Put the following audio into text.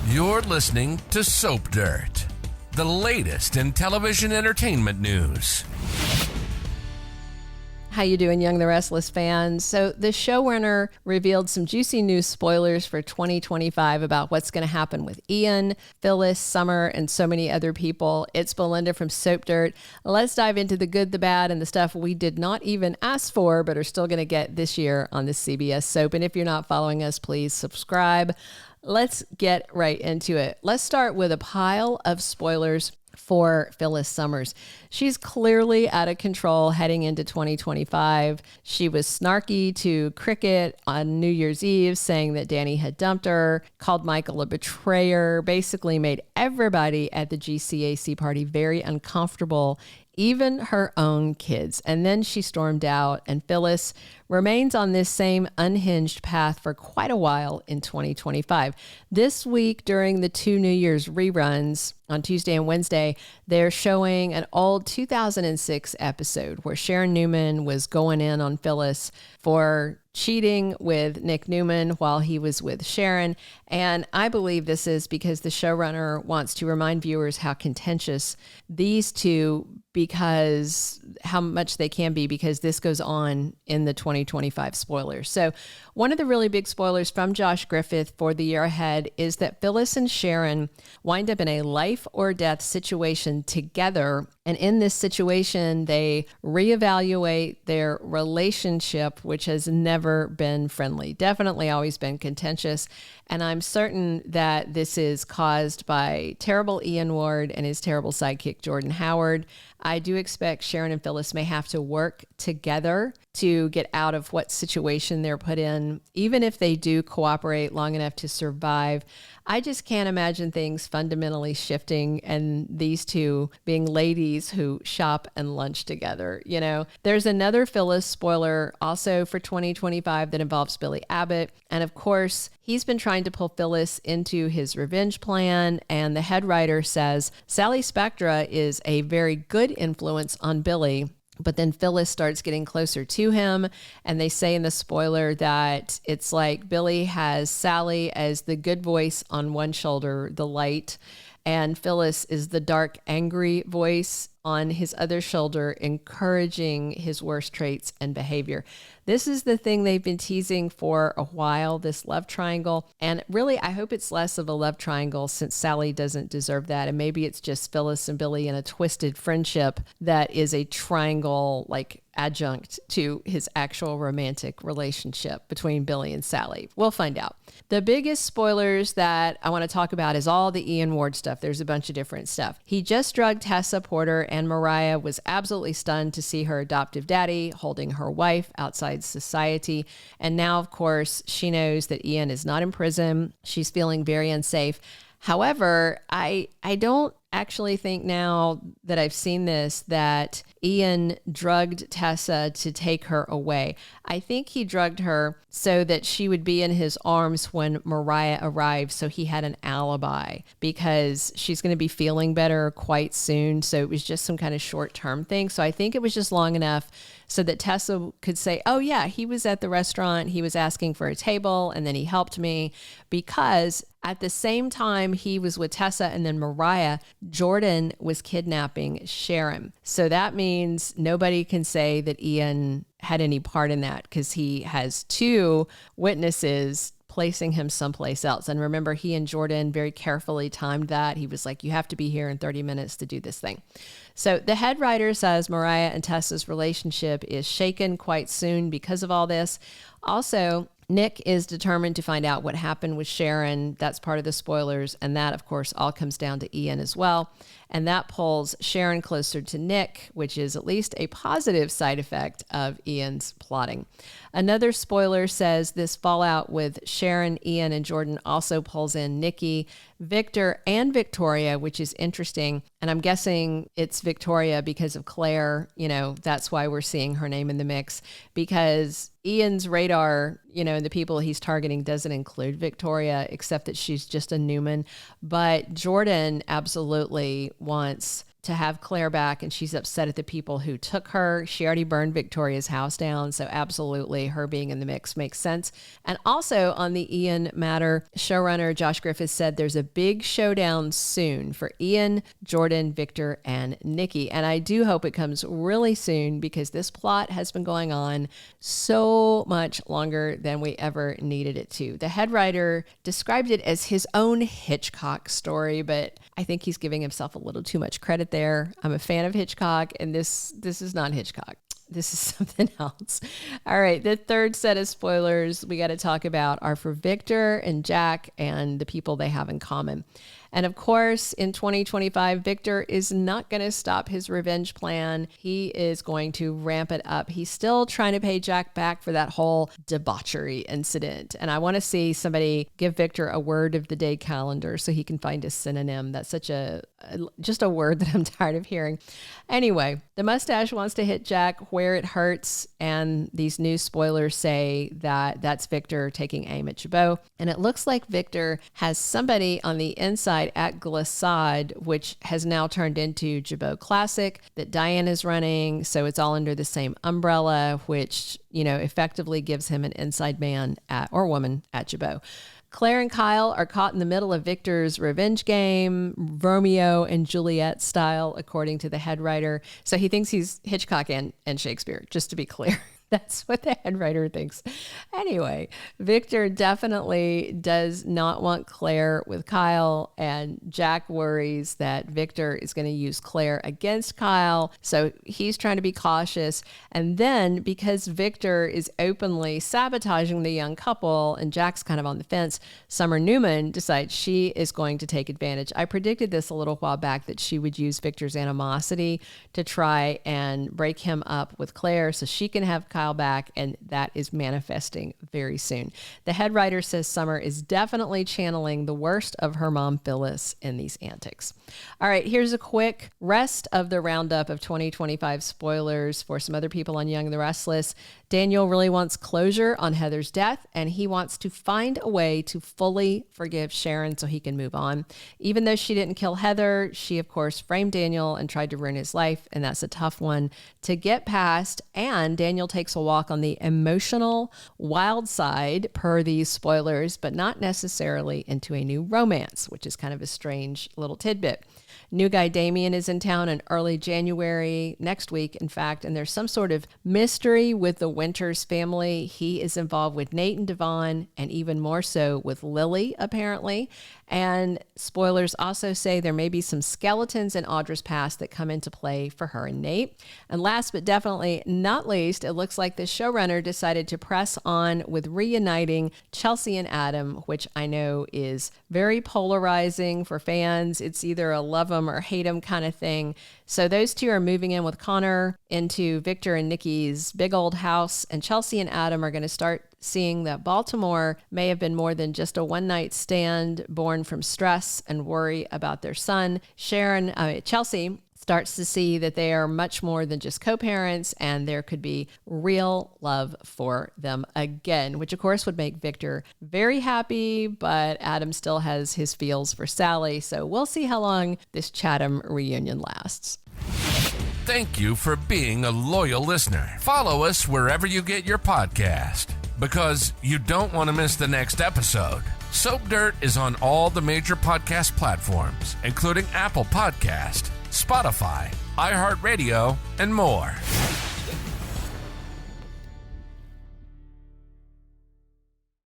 You're listening to Soap Dirt, the latest in television entertainment news. How you doing, Young the Restless fans? So the showrunner revealed some juicy news spoilers for 2025 about what's going to happen with Ian, Phyllis, Summer, and so many other people. It's Belinda from Soap Dirt. Let's dive into the good, the bad, and the stuff we did not even ask for, but are still going to get this year on the CBS soap. And if you're not following us, please subscribe. Let's get right into it. Let's start with a pile of spoilers for Phyllis Summers. She's clearly out of control heading into 2025. She was snarky to Cricket on New Year's Eve, saying that Danny had dumped her, called Michael a betrayer, basically made everybody at the GCAC party very uncomfortable, even her own kids. And then she stormed out, and Phyllis remains on this same unhinged path for quite a while in 2025. This week, during the two New Year's reruns on Tuesday and Wednesday, they're showing an old 2006 episode where Sharon Newman was going in on Phyllis for cheating with Nick Newman while he was with Sharon. And I believe this is because the showrunner wants to remind viewers how contentious these two, because how much they can be, because this goes on in the 2025 spoilers. So one of the really big spoilers from Josh Griffith for the year ahead is that Phyllis and Sharon wind up in a life or death situation together. And in this situation, they reevaluate their relationship, which has never been friendly, definitely always been contentious. And I'm certain that this is caused by terrible Ian Ward and his terrible sidekick, Jordan Howard. I do expect Sharon and Phyllis may have to work together to get out of what situation they're put in, even if they do cooperate long enough to survive. I just can't imagine things fundamentally shifting and these two being ladies who shop and lunch together. You know, there's another Phyllis spoiler also for 2025 that involves Billy Abbott. And of course, he's been trying to pull Phyllis into his revenge plan. And the head writer says Sally Spectra is a very good influence on Billy. But then Phyllis starts getting closer to him, and they say in the spoiler that it's like Billy has Sally as the good voice on one shoulder, the light, and Phyllis is the dark, angry voice on his other shoulder, encouraging his worst traits and behavior. This is the thing they've been teasing for a while, this love triangle. And really, I hope it's less of a love triangle since Sally doesn't deserve that. And maybe it's just Phyllis and Billy in a twisted friendship that is a triangle, like adjunct to his actual romantic relationship between Billy and Sally. We'll find out. The biggest spoilers that I want to talk about is all the Ian Ward stuff. There's a bunch of different stuff. He just drugged Tessa Porter, and Mariah was absolutely stunned to see her adoptive daddy holding her wife outside society. And now, of course, she knows that Ian is not in prison. She's feeling very unsafe. However, I don't actually think now that I've seen this that Ian drugged Tessa to take her away. I think he drugged her so that she would be in his arms when Mariah arrived, so he had an alibi, because she's going to be feeling better quite soon. So it was just some kind of short-term thing. So I think it was just long enough so that Tessa could say, oh yeah, he was at the restaurant, he was asking for a table, and then he helped me, because at the same time he was with Tessa and then Mariah, Jordan was kidnapping Sharon. So that means nobody can say that Ian had any part in that, because he has two witnesses placing him someplace else. And remember, he and Jordan very carefully timed that. He was like, you have to be here in 30 minutes to do this thing. So the head writer says Mariah and Tessa's relationship is shaken quite soon because of all this. Also, Nick is determined to find out what happened with Sharon. That's part of the spoilers. And that, of course, all comes down to Ian as well. And that pulls Sharon closer to Nick, which is at least a positive side effect of Ian's plotting. Another spoiler says this fallout with Sharon, Ian, and Jordan also pulls in Nikki, Victor, and Victoria, which is interesting. And I'm guessing it's Victoria because of Claire. You know, that's why we're seeing her name in the mix, because Ian's radar, you know, and the people he's targeting doesn't include Victoria, except that she's just a Newman. But Jordan absolutely wants to have Claire back, and she's upset at the people who took her. She already burned Victoria's house down, so absolutely her being in the mix makes sense. And also on the Ian matter, showrunner Josh Griffith said there's a big showdown soon for Ian, Jordan, Victor, and Nikki. And I do hope it comes really soon because this plot has been going on so much longer than we ever needed it to. The head writer described it as his own Hitchcock story, but I think he's giving himself a little too much credit there. I'm a fan of Hitchcock, and this is not Hitchcock. This is something else. All right, the third set of spoilers we got to talk about are for Victor and Jack and the people they have in common. And of course, in 2025, Victor is not going to stop his revenge plan. He is going to ramp it up. He's still trying to pay Jack back for that whole debauchery incident. And I want to see somebody give Victor a word of the day calendar so he can find a synonym. That's such just a word that I'm tired of hearing. Anyway, the mustache wants to hit Jack where it hurts. And these new spoilers say that that's Victor taking aim at Jabot. And it looks like Victor has somebody on the inside at Glissade, which has now turned into Jabot Classic, that Diane is running. So it's all under the same umbrella, which, effectively gives him an inside man or woman at Jabot. Claire and Kyle are caught in the middle of Victor's revenge game, Romeo and Juliet style, according to the head writer. So he thinks he's Hitchcock and Shakespeare, just to be clear. That's what the head writer thinks. Anyway, Victor definitely does not want Claire with Kyle, and Jack worries that Victor is going to use Claire against Kyle. So he's trying to be cautious. And then because Victor is openly sabotaging the young couple and Jack's kind of on the fence, Sharon Newman decides she is going to take advantage. I predicted this a little while back that she would use Victor's animosity to try and break him up with Claire so she can have Kyle back, and that is manifesting very soon. The head writer says Summer is definitely channeling the worst of her mom Phyllis in these antics. All right, here's a quick rest of the roundup of 2025 spoilers for some other people on Young and the Restless. Daniel really wants closure on Heather's death, and he wants to find a way to fully forgive Sharon so he can move on. Even though she didn't kill Heather, she, of course, framed Daniel and tried to ruin his life, and that's a tough one to get past. And Daniel takes a walk on the emotional wild side, per these spoilers, but not necessarily into a new romance, which is kind of a strange little tidbit. New guy Damien is in town in early January, next week, in fact, and there's some sort of mystery with the Winters family. He is involved with Nate and Devon, and even more so with Lily, apparently. And spoilers also say there may be some skeletons in Audra's past that come into play for her and Nate. And last but definitely not least, it looks like the showrunner decided to press on with reuniting Chelsea and Adam, which I know is very polarizing for fans. It's either a love them or hate them kind of thing. So those two are moving in with Connor into Victor and Nikki's big old house, and Chelsea and Adam are going to start seeing that Baltimore may have been more than just a one-night stand born from stress and worry about their son. Chelsea starts to see that they are much more than just co-parents, and there could be real love for them again, which of course would make Victor very happy, but Adam still has his feels for Sally. So we'll see how long this Chatham reunion lasts. Thank you for being a loyal listener. Follow us wherever you get your podcast, because you don't want to miss the next episode. Soap Dirt is on all the major podcast platforms, including Apple Podcast, Spotify, iHeartRadio, and more.